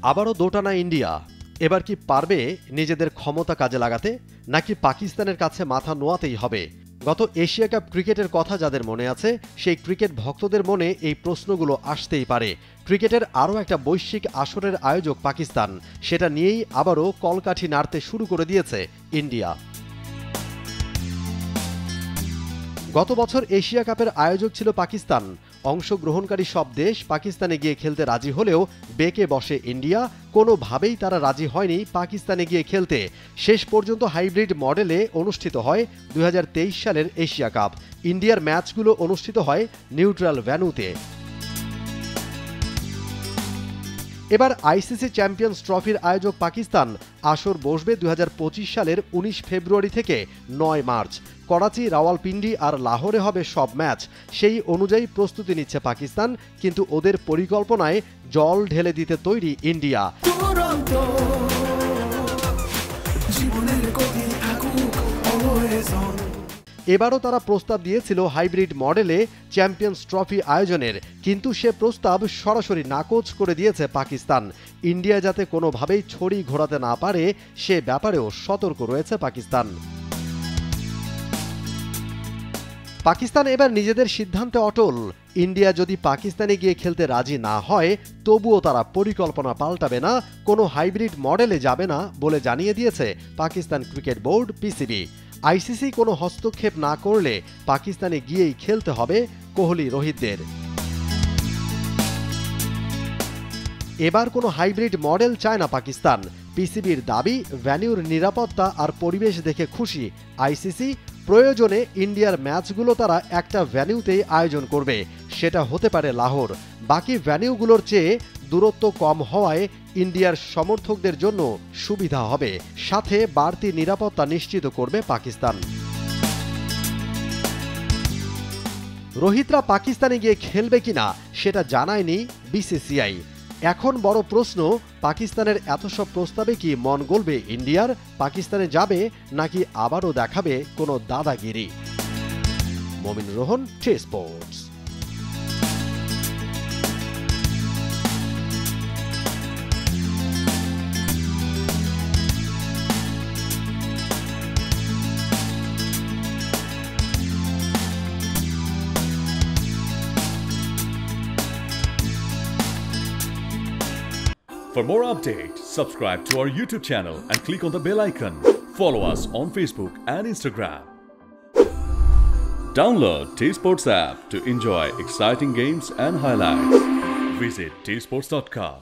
আবারও দোটানা ইন্ডিয়া। এবার কি পারবে নিজেদের ক্ষমতা কাজে লাগাতে, নাকি পাকিস্তানের কাছে মাথা নোয়াতেই হবে? গত এশিয়া কাপ ক্রিকেটের কথা যাদের মনে আছে, সেই ক্রিকেট ভক্তদের মনে এই প্রশ্নগুলো আসতেই পারে। ক্রিকেটের আরও একটা বৈশ্বিক আসরের আয়োজক পাকিস্তান, সেটা নিয়েই আবারও কলকাঠি নাড়তে শুরু করে দিয়েছে ইন্ডিয়া। গত বছর এশিয়া কাপের আয়োজক ছিল পাকিস্তান। অংশগ্রহণকারী সব দেশ পাকিস্তানে গিয়ে খেলতে রাজি হলেও বেঁকে বসে ইন্ডিয়া। কোনোভাবেই তারা রাজি হয়নি পাকিস্তানে গিয়ে খেলতে। শেষ পর্যন্ত হাইব্রিড মডেলে অনুষ্ঠিত হয় 2023 সালের এশিয়া কাপ। ইন্ডিয়ার ম্যাচগুলো অনুষ্ঠিত হয় নিউট্রাল ভেন্যুতে। এবার আইসিসি চ্যাম্পিয়ন্স ট্রফির আয়োজক পাকিস্তান আসর বসবে 2025 সালের 19 ফেব্রুয়ারি থেকে 9 মার্চ। করাচি, রাওয়ালপিন্ডি আর লাহোরে হবে সব ম্যাচ। সেই অনুযায়ী প্রস্তুতি নিচ্ছে পাকিস্তান, কিন্তু ওদের পরিকল্পনায় জল ঢেলে দিতে তৈরি ইন্ডিয়া। এবারও তারা প্রস্তাব দিয়েছিল হাইব্রিড মডেলে চ্যাম্পিয়ন্স ট্রফি আয়োজনের, কিন্তু সে প্রস্তাব সরাসরি নাকচ করে দিয়েছে পাকিস্তান। ইন্ডিয়া যাতে কোনোভাবেই ছড়ি ঘোরাতে না পারে, সে ব্যাপারেও সতর্ক রয়েছে পাকিস্তান। পাকিস্তান এবার নিজেদের সিদ্ধান্তে অটল। ইন্ডিয়া যদি পাকিস্তানে গিয়ে খেলতে রাজি না হয়, তবুও তারা পরিকল্পনা পাল্টাবে না, কোনো হাইব্রিড মডেলে যাবে না বলে জানিয়ে দিয়েছে Pakistan cricket board PCB. ICC কোনো হস্তক্ষেপ না করলে পাকিস্তানে গিয়েই খেলতে হবে কোহলি রোহিতদের। এবার কোনো হাইব্রিড মডেল চায় না পাকিস্তান। পিসিবির দাবি, ভেন্যুর নিরাপত্তা আর পরিবেশ দেখে খুশি আইসিসি। প্রয়োজনে ইন্ডিয়ার ম্যাচগুলো তারা একটা ভেন্যুতেই আয়োজন করবে, সেটা হতে পারে লাহোর। বাকি ভেন্যুগুলোর চেয়ে দূরত্ব কম হওয়ায় ইন্ডিয়ার সমর্থকদের জন্য সুবিধা হবে, সাথে বাড়তি নিরাপত্তা নিশ্চিত করবে পাকিস্তান। রোহিতরা পাকিস্তানে গিয়ে খেলবে কিনা সেটা জানায়নি বিসিসিআই। এখন বড় প্রশ্ন, পাকিস্তানের এত সব প্রস্তাবে কি মন গলবে ইন্ডিয়ার? পাকিস্তানে যাবে নাকি আবারও দেখাবে কোনো দাদাগিরি? মমিন রোহন, টে sports. For more updates, subscribe to our YouTube channel and click on the bell icon. Follow us on Facebook and Instagram. Download T Sports app to enjoy exciting games and highlights. Visit tsports.com.